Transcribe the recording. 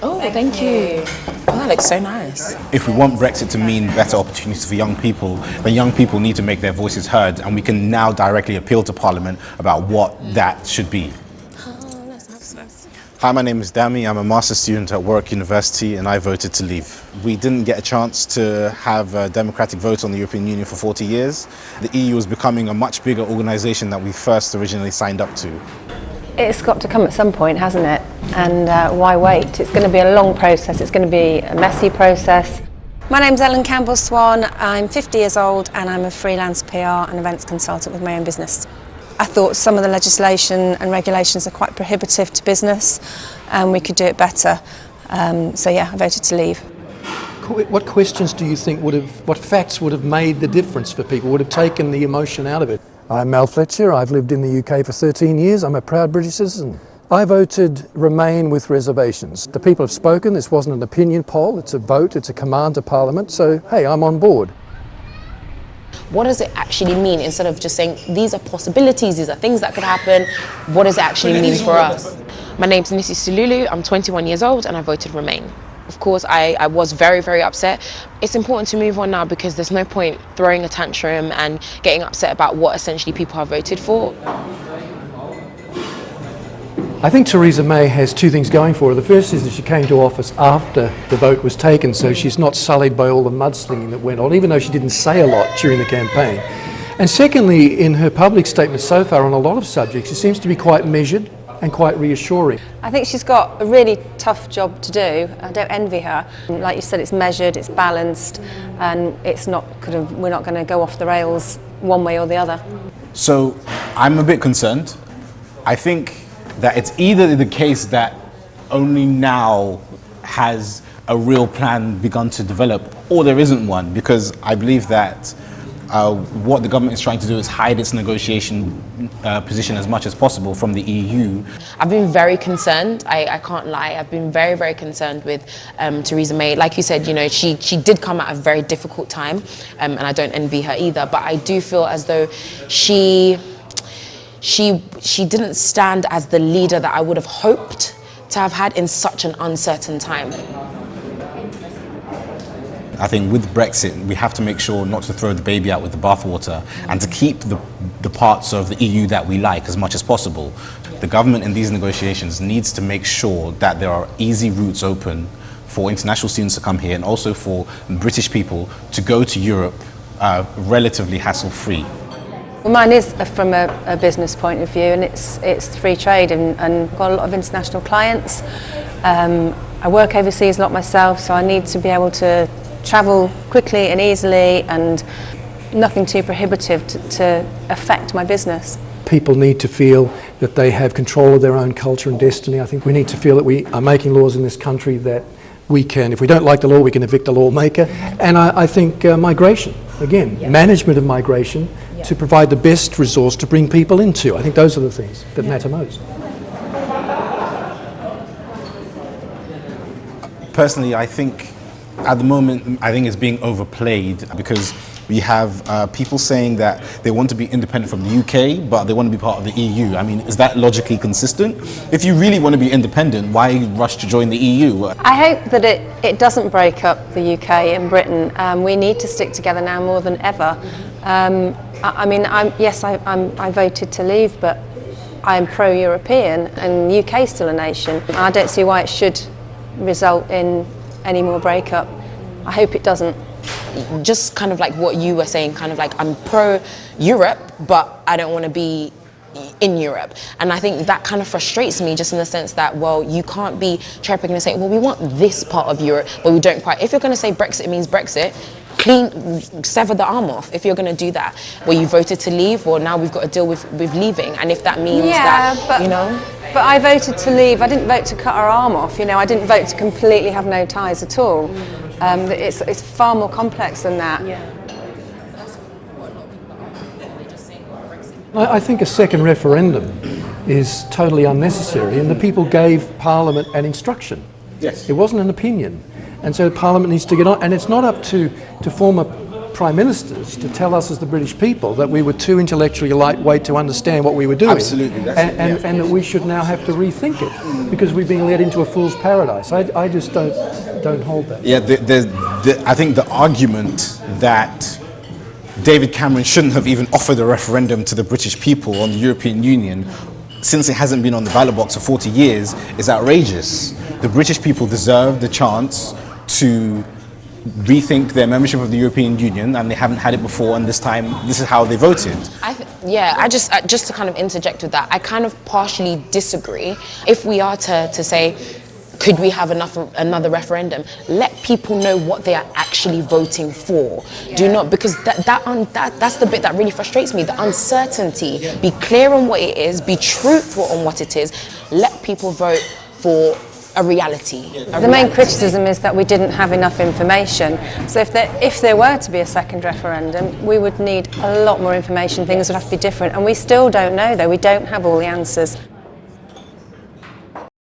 Oh, thank you. Oh, that looks so nice. If we want Brexit to mean better opportunities for young people, then young people need to make their voices heard, and we can now directly appeal to Parliament about what that should be. Hi, my name is Dami. I'm a master's student at Warwick University, and I voted to leave. We didn't get a chance to have a democratic vote on the European Union for 40 years. The EU is becoming a much bigger organisation than we first originally signed up to. It's got to come at some point, hasn't it? And why wait? It's going to be a long process. It's going to be a messy process. My name's Ellen Campbell-Swan. I'm 50 years old and I'm a freelance PR and events consultant with my own business. I thought some of the legislation and regulations are quite prohibitive to business and we could do it better. So yeah, I voted to leave. What questions do you think what facts would have made the difference for people, would have taken the emotion out of it? I'm Mal Fletcher. I've lived in the UK for 13 years. I'm a proud British citizen. I voted Remain with reservations. The people have spoken. This wasn't an opinion poll. It's a vote. It's a command to Parliament. So, hey, I'm on board. What does it actually mean? Instead of just saying, these are possibilities, these are things that could happen, what does it actually mean for us? My name's Nissi Sululu. I'm 21 years old and I voted Remain. Of course, I was very, very upset. It's important to move on now because there's no point throwing a tantrum and getting upset about what essentially people have voted for. I think Theresa May has two things going for her. The first is that she came to office after the vote was taken, so she's not sullied by all the mudslinging that went on, even though she didn't say a lot during the campaign. And secondly, in her public statements so far on a lot of subjects, she seems to be quite measured and quite reassuring. I think she's got a really tough job to do. I don't envy her. Like you said, it's measured, it's balanced, and it's not we're not going to go off the rails one way or the other. So I'm a bit concerned. I think that it's either the case that only now has a real plan begun to develop, or there isn't one, because I believe that what the government is trying to do is hide its negotiation position as much as possible from the EU. I've been very concerned, I can't lie, I've been very, very concerned with Theresa May. Like you said, you know, she did come at a very difficult time, and I don't envy her either, but I do feel as though she didn't stand as the leader that I would have hoped to have had in such an uncertain time. I think with Brexit, we have to make sure not to throw the baby out with the bathwater and to keep the parts of the EU that we like as much as possible. The government in these negotiations needs to make sure that there are easy routes open for international students to come here and also for British people to go to Europe relatively hassle-free. Well, mine is from a business point of view, and it's free trade and got a lot of international clients. I work overseas a lot myself, so I need to be able to travel quickly and easily and nothing too prohibitive to affect my business. People need to feel that they have control of their own culture and destiny. I think we need to feel that we are making laws in this country that we can, if we don't like the law, we can evict the lawmaker. And I think migration, again, management of migration to provide the best resource to bring people into. I think those are the things that matter most. Personally, I think at the moment, I think it's being overplayed because we have people saying that they want to be independent from the UK, but they want to be part of the EU. I mean, is that logically consistent? If you really want to be independent, why rush to join the EU? I hope that it doesn't break up the UK and Britain. We need to stick together now more than ever. I mean, I voted to leave, but I'm pro-European and the UK is still a nation. I don't see why it should result in any more breakup. I hope it doesn't. Just kind of like what you were saying, kind of like I'm pro-Europe, but I don't want to be in Europe. And I think that kind of frustrates me just in the sense that, well, you can't be cherry-picking and saying, well, we want this part of Europe, but we don't quite. If you're going to say Brexit means Brexit, sever the arm off. If you're going to do that, well, you voted to leave, well, now we've got to deal with leaving. And if that means that, you know. But I voted to leave. I didn't vote to cut her arm off. You know, I didn't vote to completely have no ties at all. It's far more complex than that. I think a second referendum is totally unnecessary, and the people gave Parliament an instruction. Yes. It wasn't an opinion. And so Parliament needs to get on, and it's not up to former Prime Ministers to tell us as the British people that we were too intellectually lightweight to understand what we were doing. Absolutely. And that we should now have to rethink it because we've been led into a fool's paradise. I just don't hold that. Yeah, I think the argument that David Cameron shouldn't have even offered a referendum to the British people on the European Union, since it hasn't been on the ballot box for 40 years, is outrageous. The British people deserve the chance to rethink their membership of the European Union, and they haven't had it before, and this time this is how they voted. I just to kind of interject with that, I kind of partially disagree. If we are to say, could we have another referendum? Let people know what they are actually voting for. Yeah. Do not, because that's the bit that really frustrates me, the uncertainty. Yeah. Be clear on what it is, be truthful on what it is. Let people vote for a reality. The main criticism is that we didn't have enough information. So if there were to be a second referendum, we would need a lot more information. Things would have to be different. And we still don't know, though. We don't have all the answers.